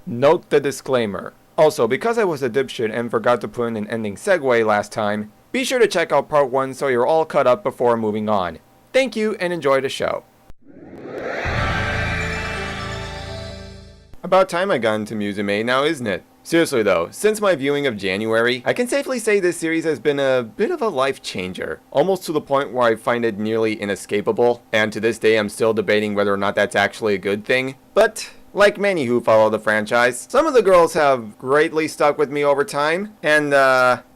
Note the disclaimer. Also, because I was a dipshit and forgot to put in an ending segue last time, be sure to check out part 1 so you're all caught up before moving on. Thank you and enjoy the show. About time I got into Musume now, isn't it? Seriously though, since my viewing of January, I can safely say this series has been a bit of a life changer. Almost to the point where I find it nearly inescapable, and to this day I'm still debating whether or not that's actually a good thing. But like many who follow the franchise, some of the girls have greatly stuck with me over time, and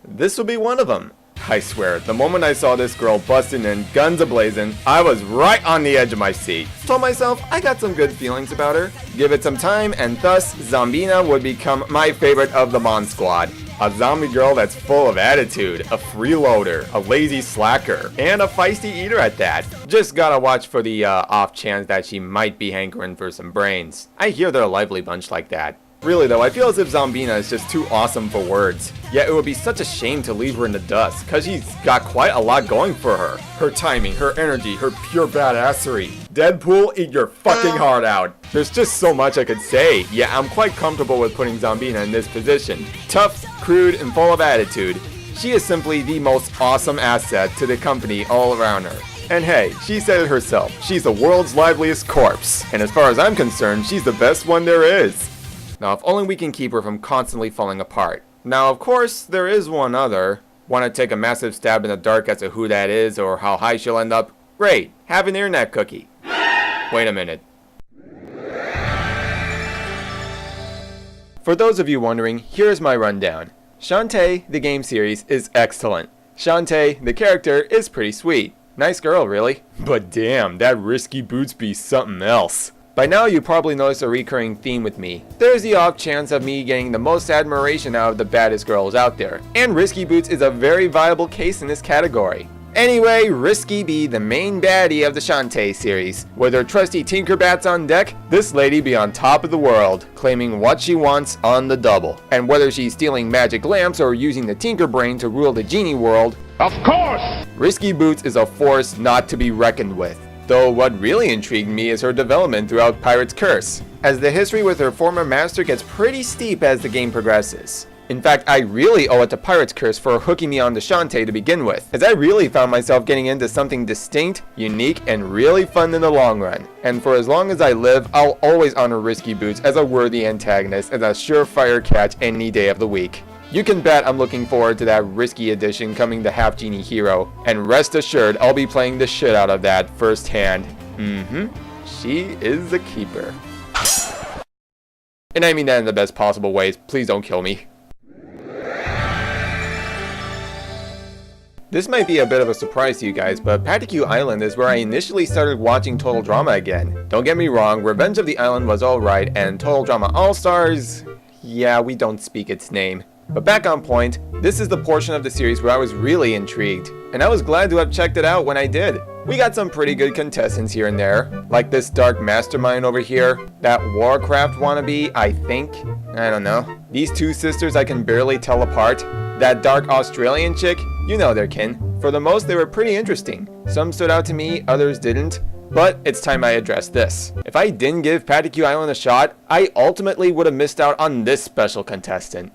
this will be one of them. I swear, the moment I saw this girl busting in, guns a-blazing, I was right on the edge of my seat. Told myself I got some good feelings about her. Give it some time, and thus, Zombina would become my favorite of the Mon Squad. A zombie girl that's full of attitude, a freeloader, a lazy slacker, and a feisty eater at that. Just gotta watch for the off chance that she might be hankering for some brains. I hear they're a lively bunch like that. Really though, I feel as if Zombina is just too awesome for words. Yet it would be such a shame to leave her in the dust, cause she's got quite a lot going for her. Her timing, her energy, her pure badassery. Deadpool, eat your fucking heart out. There's just so much I could say, yet I'm quite comfortable with putting Zombina in this position. Tough, crude, and full of attitude. She is simply the most awesome asset to the company all around her. And hey, she said it herself, she's the world's liveliest corpse. And as far as I'm concerned, she's the best one there is. Now, if only we can keep her from constantly falling apart. Now, of course, there is one other. Want to take a massive stab in the dark as to who that is or how high she'll end up? Great, have an internet cookie. Wait a minute. For those of you wondering, here's my rundown. Shantae, the game series, is excellent. Shantae, the character, is pretty sweet. Nice girl, really. But damn, that risky boots be something else. By now you probably noticed a recurring theme with me. There's the off chance of me getting the most admiration out of the baddest girls out there. And Risky Boots is a very viable case in this category. Anyway, Risky be the main baddie of the Shantae series. With her trusty Tinkerbats on deck, this lady be on top of the world, claiming what she wants on the double. And whether she's stealing magic lamps or using the Tinker Brain to rule the Genie world, of course! Risky Boots is a force not to be reckoned with. Though what really intrigued me is her development throughout Pirate's Curse, as the history with her former master gets pretty steep as the game progresses. In fact, I really owe it to Pirate's Curse for hooking me on to Shantae to begin with, as I really found myself getting into something distinct, unique, and really fun in the long run. And for as long as I live, I'll always honor Risky Boots as a worthy antagonist and a surefire catch any day of the week. You can bet I'm looking forward to that risky edition coming to Half Genie Hero, and rest assured I'll be playing the shit out of that firsthand. She is a keeper. And I mean that in the best possible ways, please don't kill me. This might be a bit of a surprise to you guys, but Bandicoot Island is where I initially started watching Total Drama again. Don't get me wrong, Revenge of the Island was alright, and Total Drama All-Stars... yeah, we don't speak its name. But back on point, this is the portion of the series where I was really intrigued, and I was glad to have checked it out when I did. We got some pretty good contestants here and there, like this dark mastermind over here, that Warcraft wannabe, I think, I don't know. These two sisters I can barely tell apart, that dark Australian chick, you know their kin. For the most, they were pretty interesting. Some stood out to me, others didn't. But it's time I address this. If I didn't give Bandicoot Island a shot, I ultimately would have missed out on this special contestant.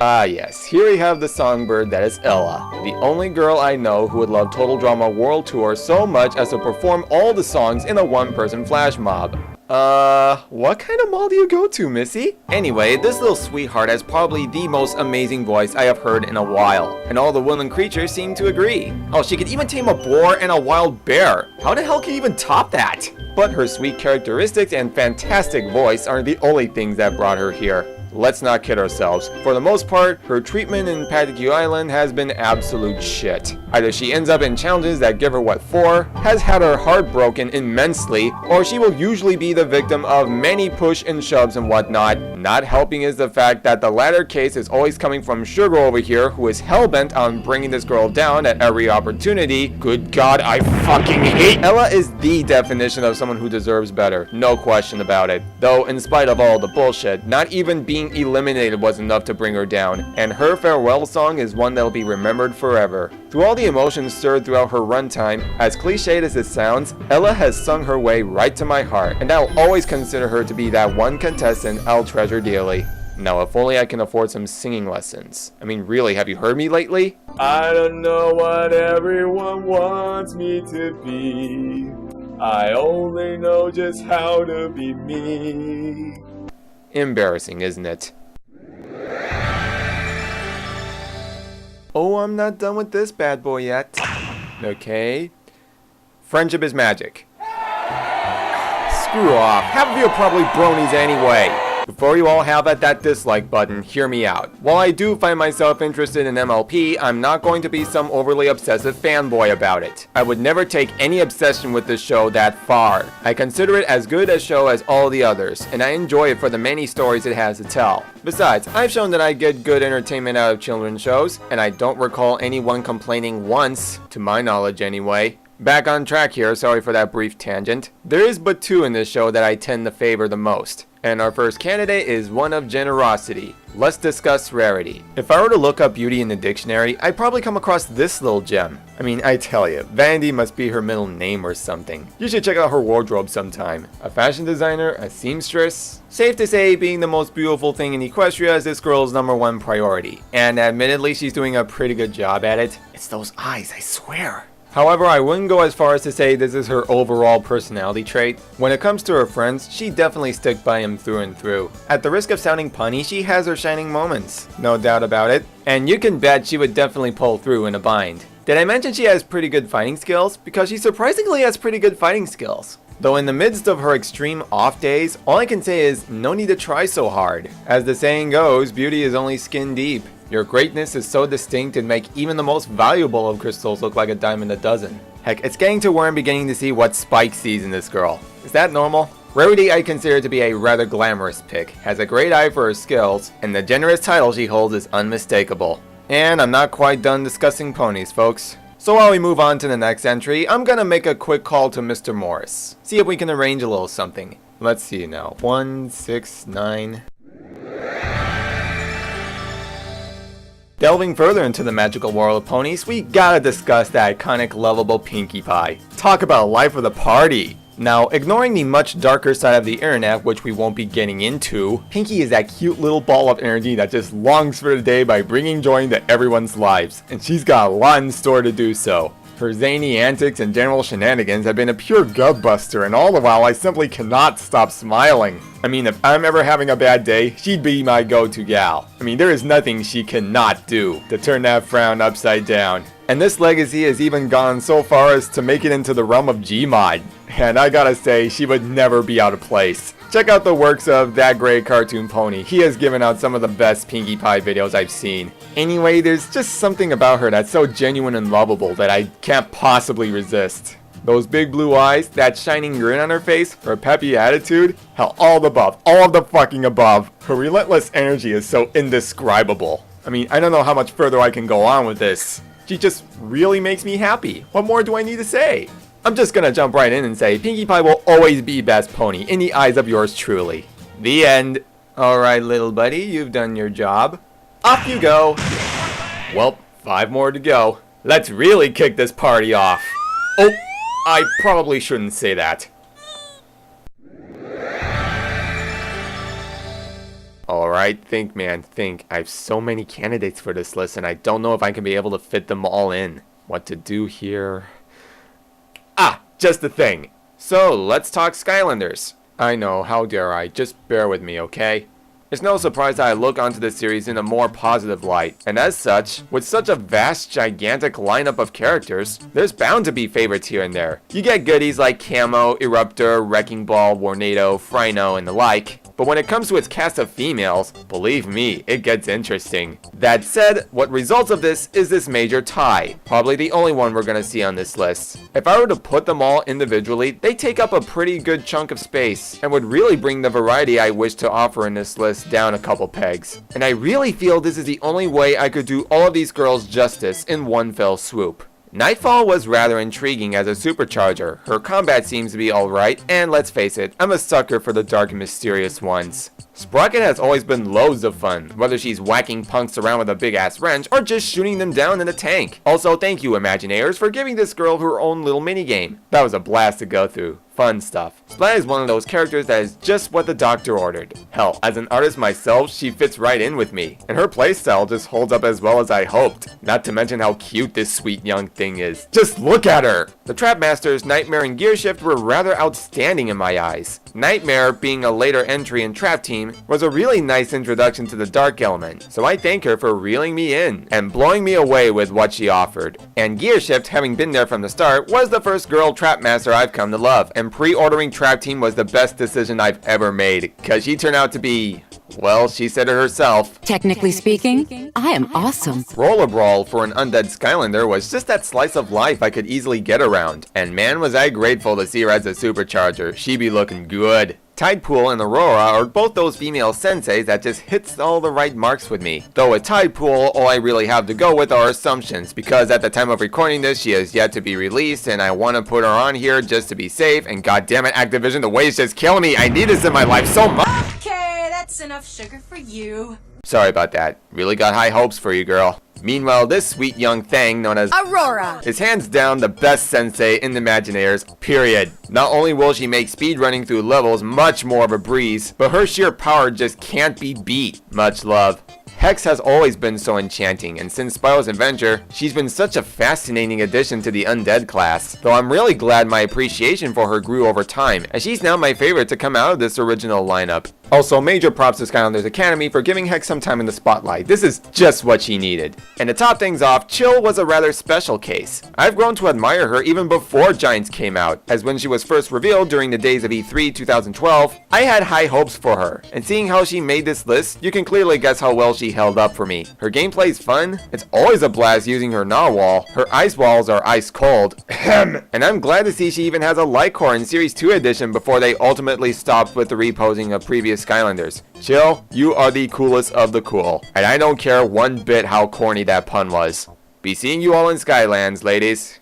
Ah yes, here we have the songbird that is Ella, the only girl I know who would love Total Drama World Tour so much as to perform all the songs in a one-person flash mob. What kind of mall do you go to, Missy? Anyway, this little sweetheart has probably the most amazing voice I have heard in a while, and all the woodland creatures seem to agree. Oh, she could even tame a boar and a wild bear. How the hell can you even top that? But her sweet characteristics and fantastic voice aren't the only things that brought her here. Let's not kid ourselves. For the most part, her treatment in Bandicoot Island has been absolute shit. Either she ends up in challenges that give her what for, has had her heart broken immensely, or she will usually be the victim of many push and shoves and whatnot. Not helping is the fact that the latter case is always coming from Sugar over here, who is hellbent on bringing this girl down at every opportunity. Good God, I fucking hate Ella is the definition of someone who deserves better, no question about it. Though, in spite of all the bullshit, not even being being eliminated was enough to bring her down, and her farewell song is one that'll be remembered forever. Through all the emotions stirred throughout her runtime, as cliched as it sounds, Ella has sung her way right to my heart, and I'll always consider her to be that one contestant I'll treasure dearly. Now, if only I can afford some singing lessons. I mean, really, have you heard me lately? I don't know what everyone wants me to be. I only know just how to be me. Embarrassing, isn't it? Oh, I'm not done with this bad boy yet. Okay. Friendship is magic. Screw off. Half of you are probably bronies anyway. Before you all have at that dislike button, hear me out. While I do find myself interested in MLP, I'm not going to be some overly obsessive fanboy about it. I would never take any obsession with this show that far. I consider it as good a show as all the others, and I enjoy it for the many stories it has to tell. Besides, I've shown that I get good entertainment out of children's shows, and I don't recall anyone complaining once, to my knowledge anyway. Back on track here, sorry for that brief tangent. There is but two in this show that I tend to favor the most. And our first candidate is one of generosity. Let's discuss Rarity. If I were to look up beauty in the dictionary, I'd probably come across this little gem. I mean, I tell you, Vanity must be her middle name or something. You should check out her wardrobe sometime. A fashion designer, a seamstress. Safe to say, being the most beautiful thing in Equestria is this girl's #1 priority. And admittedly, she's doing a pretty good job at it. It's those eyes, I swear. However, I wouldn't go as far as to say this is her overall personality trait. When it comes to her friends, she definitely sticks by him through and through. At the risk of sounding punny, she has her shining moments. No doubt about it. And you can bet she would definitely pull through in a bind. Did I mention she has pretty good fighting skills? Because she surprisingly has pretty good fighting skills. Though in the midst of her extreme off days, all I can say is no need to try so hard. As the saying goes, beauty is only skin deep. Your greatness is so distinct and make even the most valuable of crystals look like a dime a dozen. Heck, it's getting to where I'm beginning to see what Spike sees in this girl. Is that normal? Rarity I consider to be a rather glamorous pick, has a great eye for her skills, and the generous title she holds is unmistakable. And I'm not quite done discussing ponies, folks. So while we move on to the next entry, I'm gonna make a quick call to Mr. Morris. See if we can arrange a little something. Let's see now. 1, 6, 9... Delving further into the magical world of ponies, we gotta discuss that iconic lovable Pinkie Pie. Talk about life of the party! Now, ignoring the much darker side of the internet, which we won't be getting into, Pinkie is that cute little ball of energy that just longs for the day by bringing joy into everyone's lives, and she's got a lot in store to do so. Her zany antics and general shenanigans have been a pure gutbuster, and all the while I simply cannot stop smiling. I mean, if I'm ever having a bad day, she'd be my go-to gal. I mean, there is nothing she cannot do to turn that frown upside down. And this legacy has even gone so far as to make it into the realm of Gmod. And I gotta say, she would never be out of place. Check out the works of That Great Cartoon Pony. He has given out some of the best Pinkie Pie videos I've seen. Anyway, there's just something about her that's so genuine and lovable that I can't possibly resist. Those big blue eyes, that shining grin on her face, her peppy attitude, hell, all the above, all of the fucking above. Her relentless energy is so indescribable. I mean, I don't know how much further I can go on with this. She just really makes me happy. What more do I need to say? I'm just gonna jump right in and say Pinkie Pie will always be best pony in the eyes of yours truly. The end. Alright, little buddy, you've done your job. Off you go. Well, 5 more to go. Let's really kick this party off. Oh, I probably shouldn't say that. Alright, think man, think. I have so many candidates for this list and I don't know if I can be able to fit them all in. What to do here? Ah, just the thing. So, let's talk Skylanders. I know, how dare I, just bear with me, okay? It's no surprise that I look onto this series in a more positive light, and as such, with such a vast, gigantic lineup of characters, there's bound to be favorites here and there. You get goodies like Camo, Eruptor, Wrecking Ball, Warnado, Frino, and the like, but when it comes to its cast of females, believe me, it gets interesting. That said, what results of this is this major tie, probably the only one we're gonna see on this list. If I were to put them all individually, they take up a pretty good chunk of space, and would really bring the variety I wish to offer in this list down a couple pegs. And I really feel this is the only way I could do all of these girls justice in one fell swoop. Nightfall was rather intriguing as a supercharger. Her combat seems to be alright, and let's face it, I'm a sucker for the dark and mysterious ones. Sprocket has always been loads of fun, whether she's whacking punks around with a big ass wrench or just shooting them down in a tank. Also, thank you Imaginators for giving this girl her own little minigame. That was a blast to go through. Fun stuff. Splat is one of those characters that is just what the doctor ordered. Hell, as an artist myself, she fits right in with me. And her playstyle just holds up as well as I hoped. Not to mention how cute this sweet young thing is. Just look at her! The Trap Masters, Nightmare, and Gearshift were rather outstanding in my eyes. Nightmare, being a later entry in Trap Team, was a really nice introduction to the dark element, so I thank her for reeling me in and blowing me away with what she offered. And Gearshift, having been there from the start, was the first girl Trap Master I've come to love, and pre-ordering Trap Team was the best decision I've ever made, cause she turned out to be, well, she said it herself. Technically speaking, I am awesome. Roller Brawl for an undead Skylander was just that slice of life I could easily get around, and man was I grateful to see her as a supercharger. She be looking good. Tidepool and Aurora are both those female senseis that just hits all the right marks with me. Though with Tidepool, all I really have to go with are assumptions, because at the time of recording this, she is yet to be released, and I want to put her on here just to be safe, and goddammit Activision, the way it's just killing me. I need this in my life so much. Okay, that's enough sugar for you. Sorry about that. Really got high hopes for you, girl. Meanwhile, this sweet young thing known as Aurora is hands down the best sensei in the Imaginators, period. Not only will she make speedrunning through levels much more of a breeze, but her sheer power just can't be beat. Much love. Hex has always been so enchanting, and since Spyro's adventure, she's been such a fascinating addition to the undead class, though I'm really glad my appreciation for her grew over time, as she's now my favorite to come out of this original lineup. Also, major props to Skylanders Academy for giving Hex some time in the spotlight. This is just what she needed. And to top things off, Chill was a rather special case. I've grown to admire her even before Giants came out, as when she was first revealed during the days of E3 2012, I had high hopes for her, and seeing how she made this list, you can clearly guess how well she held up for me. Her gameplay's fun, it's always a blast using her narwhal, her ice walls are ice cold, and I'm glad to see she even has a Lycor in Series 2 edition before they ultimately stopped with the reposing of previous Skylanders. Chill, you are the coolest of the cool, and I don't care one bit how corny that pun was. Be seeing you all in Skylands, ladies.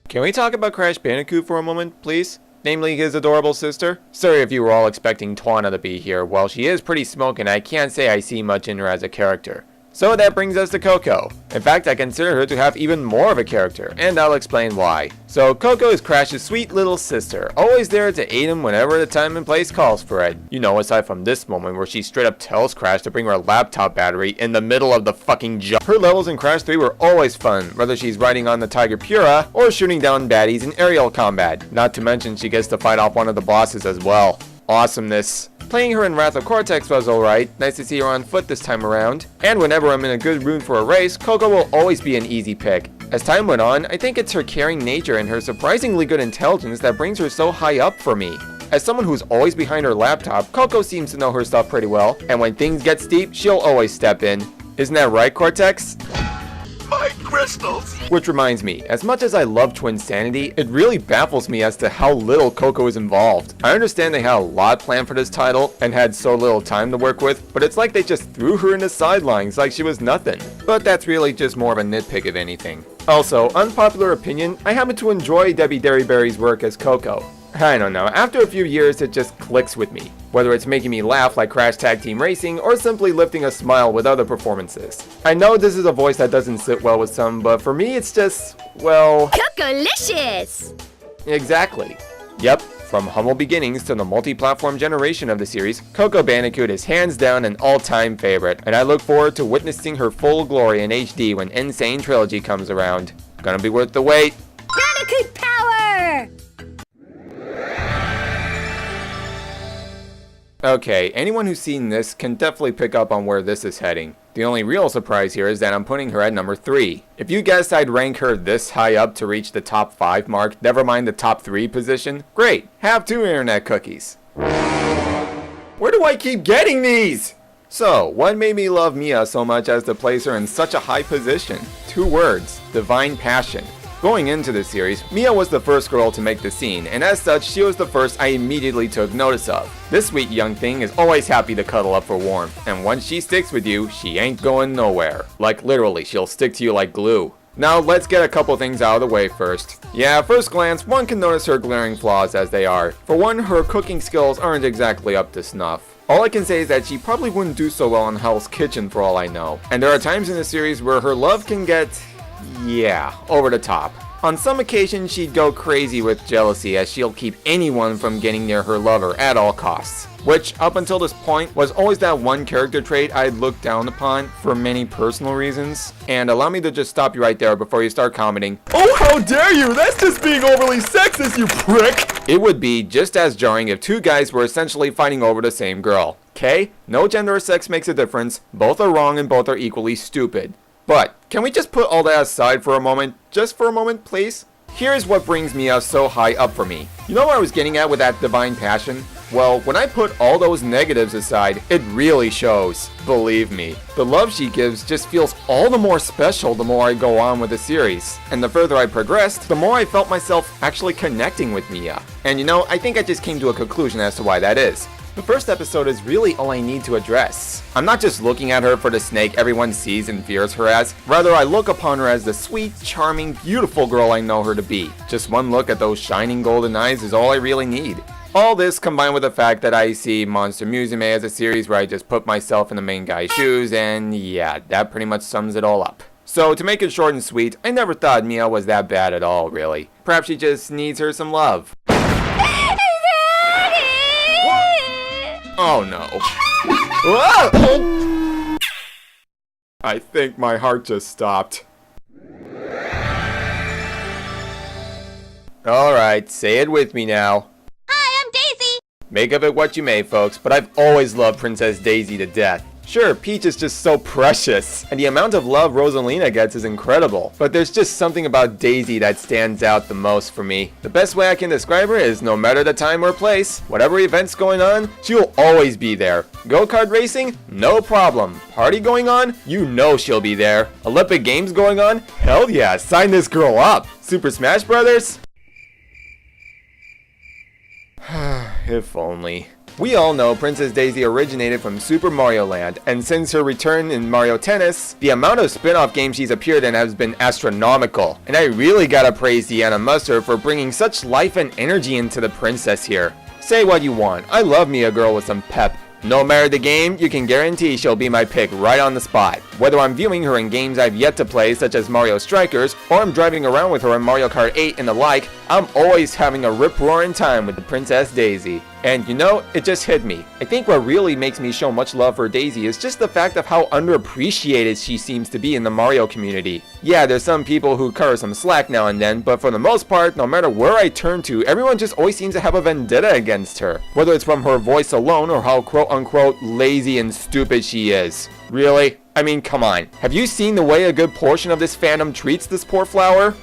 Can we talk about Crash Bandicoot for a moment, please? Namely his adorable sister? Sorry if you were all expecting Twana to be here. While she is pretty smoking, I can't say I see much in her as a character. So that brings us to Coco. In fact, I consider her to have even more of a character, and I'll explain why. So Coco is Crash's sweet little sister, always there to aid him whenever the time and place calls for it. You know, aside from this moment where she straight up tells Crash to bring her laptop battery in the middle of the fucking jump. Her levels in Crash 3 were always fun, whether she's riding on the Tiger Pura or shooting down baddies in aerial combat. Not to mention she gets to fight off one of the bosses as well. Awesomeness. Playing her in Wrath of Cortex was alright, nice to see her on foot this time around. And whenever I'm in a good mood for a race, Coco will always be an easy pick. As time went on, I think it's her caring nature and her surprisingly good intelligence that brings her so high up for me. As someone who's always behind her laptop, Coco seems to know her stuff pretty well, and when things get steep, she'll always step in. Isn't that right, Cortex? My crystals! Which reminds me, as much as I love TwinSanity, it really baffles me as to how little Coco is involved. I understand they had a lot planned for this title and had so little time to work with, but it's like they just threw her in the sidelines like she was nothing. But that's really just more of a nitpick if anything. Also, unpopular opinion, I happen to enjoy Debbie Derryberry's work as Coco. I don't know, after a few years it just clicks with me. Whether it's making me laugh like Crash Tag Team Racing or simply lifting a smile with other performances. I know this is a voice that doesn't sit well with some, but for me it's just, well... Cocolicious! Exactly. Yep, from humble beginnings to the multi-platform generation of the series, Coco Bandicoot is hands down an all-time favorite, and I look forward to witnessing her full glory in HD when Insane Trilogy comes around. Gonna be worth the wait. Bandicoot power! Okay, anyone who's seen this can definitely pick up on where this is heading. The only real surprise here is that I'm putting her at number 3. If you guessed I'd rank her this high up to reach the top 5 mark, never mind the top 3 position, great, have 2 internet cookies. Where do I keep getting these? So, what made me love Mia so much as to place her in such a high position? 2 words, divine passion. Going into this series, Mia was the first girl to make the scene, and as such, she was the first I immediately took notice of. This sweet young thing is always happy to cuddle up for warmth, and once she sticks with you, she ain't going nowhere. Like literally, she'll stick to you like glue. Now let's get a couple things out of the way first. Yeah, at first glance, one can notice her glaring flaws as they are. For one, her cooking skills aren't exactly up to snuff. All I can say is that she probably wouldn't do so well in Hell's Kitchen for all I know. And there are times in the series where her love can get, yeah, over the top. On some occasions, she'd go crazy with jealousy as she'll keep anyone from getting near her lover at all costs. Which, up until this point, was always that one character trait I'd looked down upon for many personal reasons. And allow me to just stop you right there before you start commenting, "Oh, how dare you! That's just being overly sexist, you prick!" It would be just as jarring if two guys were essentially fighting over the same girl. Okay? No gender or sex makes a difference. Both are wrong and both are equally stupid. But, can we just put all that aside for a moment? Just for a moment, please? Here's what brings Mia so high up for me. You know what I was getting at with that divine passion? Well, when I put all those negatives aside, it really shows. Believe me. The love she gives just feels all the more special the more I go on with the series. And the further I progressed, the more I felt myself actually connecting with Mia. And you know, I think I just came to a conclusion as to why that is. The first episode is really all I need to address. I'm not just looking at her for the snake everyone sees and fears her as. Rather, I look upon her as the sweet, charming, beautiful girl I know her to be. Just one look at those shining golden eyes is all I really need. All this combined with the fact that I see Monster Musume as a series where I just put myself in the main guy's shoes, and yeah, that pretty much sums it all up. So to make it short and sweet, I never thought Mia was that bad at all, really. Perhaps she just needs her some love. Oh no. Whoa! I think my heart just stopped. Alright, say it with me now. Hi, I'm Daisy. Make of it what you may, folks, but I've always loved Princess Daisy to death. Sure, Peach is just so precious, and the amount of love Rosalina gets is incredible, but there's just something about Daisy that stands out the most for me. The best way I can describe her is no matter the time or place, whatever event's going on, she'll always be there. Go-kart racing? No problem. Party going on? You know she'll be there. Olympic Games going on? Hell yeah, sign this girl up. Super Smash Brothers? If only. We all know Princess Daisy originated from Super Mario Land, and since her return in Mario Tennis, the amount of spin-off games she's appeared in has been astronomical. And I really gotta praise Deanna Mustard for bringing such life and energy into the princess here. Say what you want, I love me a girl with some pep. No matter the game, you can guarantee she'll be my pick right on the spot. Whether I'm viewing her in games I've yet to play such as Mario Strikers, or I'm driving around with her in Mario Kart 8 and the like, I'm always having a rip-roaring time with the Princess Daisy. And you know, it just hit me. I think what really makes me show much love for Daisy is just the fact of how underappreciated she seems to be in the Mario community. Yeah, there's some people who cut her some slack now and then, but for the most part, no matter where I turn to, everyone just always seems to have a vendetta against her. Whether it's from her voice alone or how quote-unquote lazy and stupid she is. Really? I mean, come on. Have you seen the way a good portion of this fandom treats this poor flower?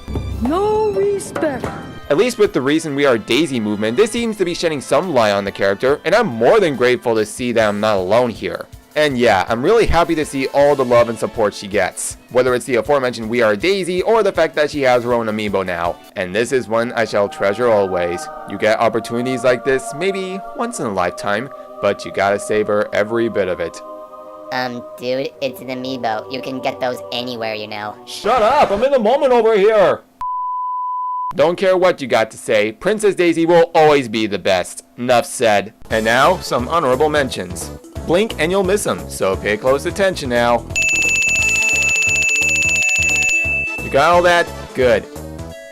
No respect. At least with the Reason We Are Daisy movement, this seems to be shedding some light on the character, and I'm more than grateful to see that I'm not alone here. And yeah, I'm really happy to see all the love and support she gets. Whether it's the aforementioned We Are Daisy, or the fact that she has her own amiibo now. And this is one I shall treasure always. You get opportunities like this, maybe once in a lifetime, but you gotta savor every bit of it. Dude, it's an amiibo. You can get those anywhere, you know. Shut up! I'm in the moment over here! Don't care what you got to say, Princess Daisy will always be the best. Enough said. And now, some honorable mentions. Blink and you'll miss them, so pay close attention now. You got all that? Good.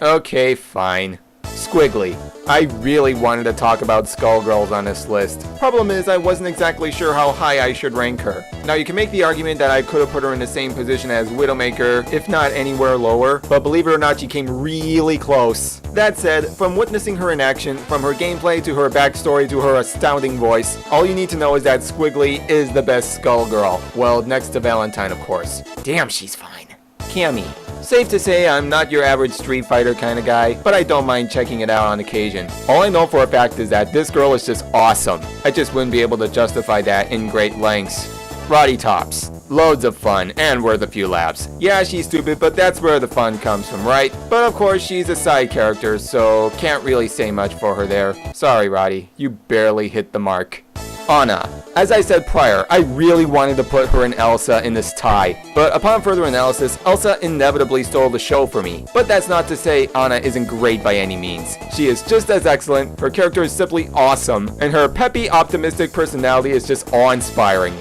Okay, fine. Squiggly. I really wanted to talk about Skullgirls on this list. Problem is, I wasn't exactly sure how high I should rank her. Now, you can make the argument that I could have put her in the same position as Widowmaker, if not anywhere lower, but believe it or not, she came really close. That said, from witnessing her in action, from her gameplay to her backstory to her astounding voice, all you need to know is that Squiggly is the best Skullgirl. Well, next to Valentine, of course. Damn, she's fine. Cammy. Safe to say I'm not your average Street Fighter kind of guy, but I don't mind checking it out on occasion. All I know for a fact is that this girl is just awesome. I just wouldn't be able to justify that in great lengths. Roddy Tops. Loads of fun, and worth a few laps. Yeah, she's stupid, but that's where the fun comes from, right? But of course, she's a side character, so can't really say much for her there. Sorry, Roddy, you barely hit the mark. Anna. As I said prior, I really wanted to put her and Elsa in this tie, but upon further analysis, Elsa inevitably stole the show for me. But that's not to say Anna isn't great by any means. She is just as excellent, her character is simply awesome, and her peppy, optimistic personality is just awe-inspiring.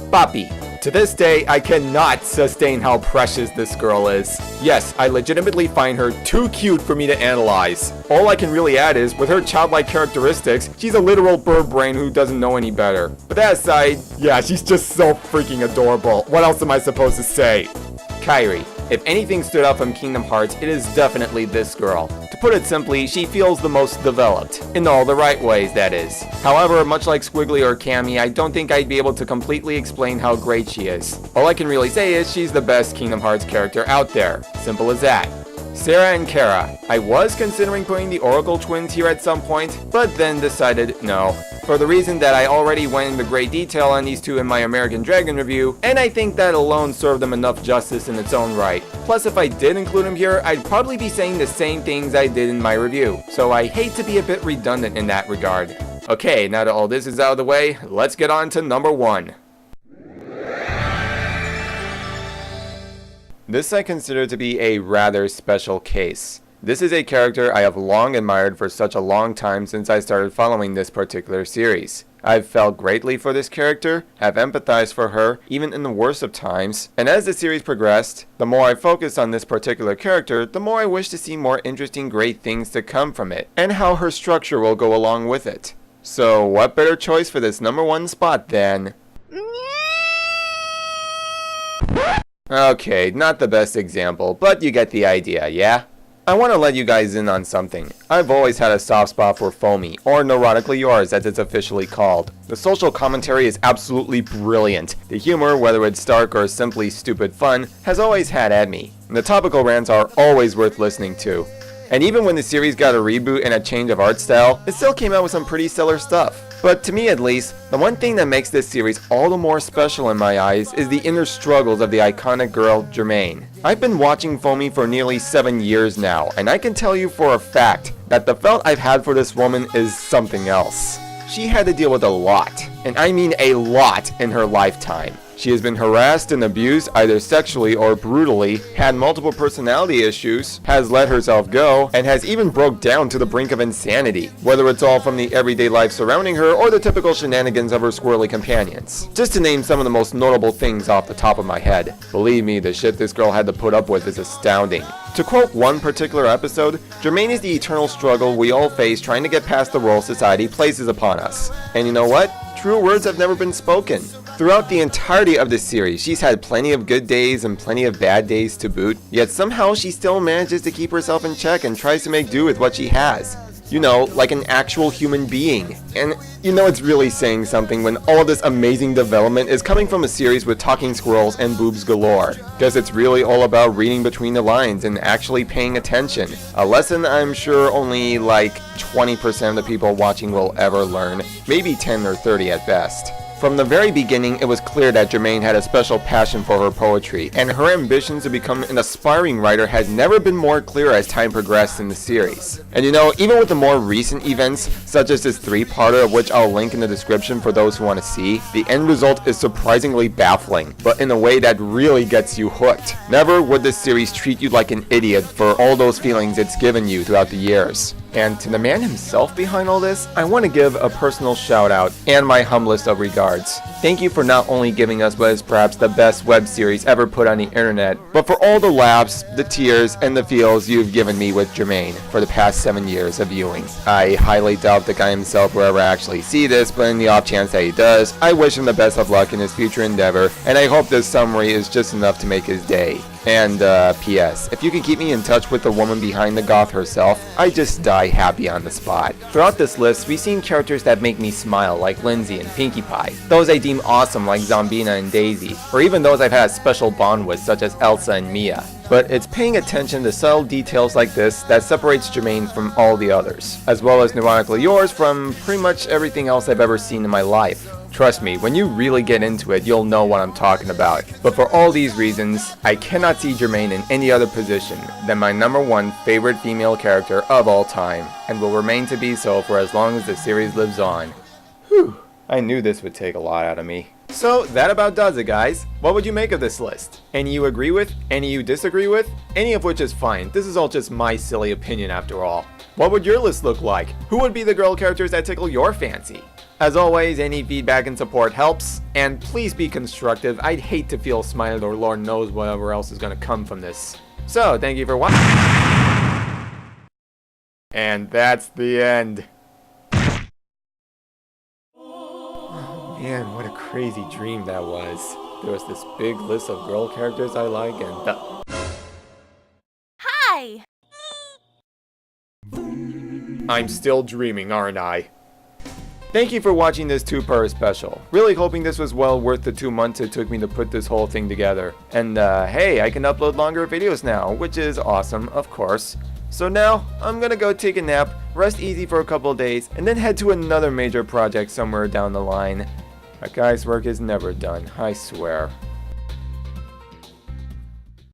Papi. To this day, I cannot sustain how precious this girl is. Yes, I legitimately find her too cute for me to analyze. All I can really add is, with her childlike characteristics, she's a literal bird brain who doesn't know any better. But that aside, yeah, she's just so freaking adorable. What else am I supposed to say? Kairi. If anything stood out from Kingdom Hearts, it is definitely this girl. To put it simply, she feels the most developed. In all the right ways, that is. However, much like Squiggly or Cammy, I don't think I'd be able to completely explain how great she is. All I can really say is she's the best Kingdom Hearts character out there. Simple as that. Sarah and Kara. I was considering putting the Oracle twins here at some point, but then decided no. For the reason that I already went into great detail on these two in my American Dragon review, and I think that alone served them enough justice in its own right. Plus, if I did include them here, I'd probably be saying the same things I did in my review, so I hate to be a bit redundant in that regard. Okay, now that all this is out of the way, let's get on to number 1. This I consider to be a rather special case. This is a character I have long admired for such a long time since I started following this particular series. I've felt greatly for this character, have empathized for her, even in the worst of times, and as the series progressed, the more I focused on this particular character, the more I wish to see more interesting great things to come from it, and how her structure will go along with it. So what better choice for this number 1 spot than... Okay, not the best example, but you get the idea, yeah? I want to let you guys in on something. I've always had a soft spot for Foamy, or Neurotically Yours as it's officially called. The social commentary is absolutely brilliant. The humor, whether it's stark or simply stupid fun, has always had at me. And the topical rants are always worth listening to. And even when the series got a reboot and a change of art style, it still came out with some pretty stellar stuff. But to me at least, the one thing that makes this series all the more special in my eyes is the inner struggles of the iconic girl, Germaine. I've been watching Foamy for nearly 7 years now, and I can tell you for a fact that the felt I've had for this woman is something else. She had to deal with a lot, and I mean a lot, in her lifetime. She has been harassed and abused either sexually or brutally, had multiple personality issues, has let herself go, and has even broke down to the brink of insanity, whether it's all from the everyday life surrounding her or the typical shenanigans of her squirrely companions. Just to name some of the most notable things off the top of my head. Believe me, the shit this girl had to put up with is astounding. To quote one particular episode, Germaine is the eternal struggle we all face trying to get past the role society places upon us. And you know what? True words have never been spoken. Throughout the entirety of this series, she's had plenty of good days and plenty of bad days to boot, yet somehow she still manages to keep herself in check and tries to make do with what she has. You know, like an actual human being. And you know it's really saying something when all of this amazing development is coming from a series with talking squirrels and boobs galore. Guess it's really all about reading between the lines and actually paying attention. A lesson I'm sure only like 20% of the people watching will ever learn, maybe 10 or 30 at best. From the very beginning, it was clear that Germaine had a special passion for her poetry, and her ambition to become an aspiring writer has never been more clear as time progressed in the series. And you know, even with the more recent events, such as this 3-parter of which I'll link in the description for those who want to see, the end result is surprisingly baffling, but in a way that really gets you hooked. Never would this series treat you like an idiot for all those feelings it's given you throughout the years. And to the man himself behind all this, I want to give a personal shout out and my humblest of regards. Thank you for not only giving us what is perhaps the best web series ever put on the internet, but for all the laughs, the tears, and the feels you've given me with Germaine for the past 7 years of viewing. I highly doubt the guy himself will ever actually see this, but in the off chance that he does, I wish him the best of luck in his future endeavor, and I hope this summary is just enough to make his day. And, P.S. If you can keep me in touch with the woman behind the goth herself, I just die happy on the spot. Throughout this list, we've seen characters that make me smile, like Lindsay and Pinkie Pie, those I deem awesome, like Zombina and Daisy, or even those I've had a special bond with, such as Elsa and Mia. But it's paying attention to subtle details like this that separates Germaine from all the others, as well as Neurotically Yours from pretty much everything else I've ever seen in my life. Trust me, when you really get into it, you'll know what I'm talking about. But for all these reasons, I cannot see Germaine in any other position than my number 1 favorite female character of all time, and will remain to be so for as long as the series lives on. Whew. I knew this would take a lot out of me. So that about does it, guys. What would you make of this list? Any you agree with? Any you disagree with? Any of which is fine. This is all just my silly opinion after all. What would your list look like? Who would be the girl characters that tickle your fancy? As always, any feedback and support helps, and please be constructive. I'd hate to feel slighted or Lord knows whatever else is gonna come from this. So, thank you for watching. And that's the end. Oh man, what a crazy dream that was. There was this big list of girl characters I like and Hi! I'm still dreaming, aren't I? Thank you for watching this 2-part special. Really hoping this was well worth the 2 months it took me to put this whole thing together. And hey, I can upload longer videos now, which is awesome, of course. So now, I'm gonna go take a nap, rest easy for a couple of days, and then head to another major project somewhere down the line. A guy's work is never done, I swear.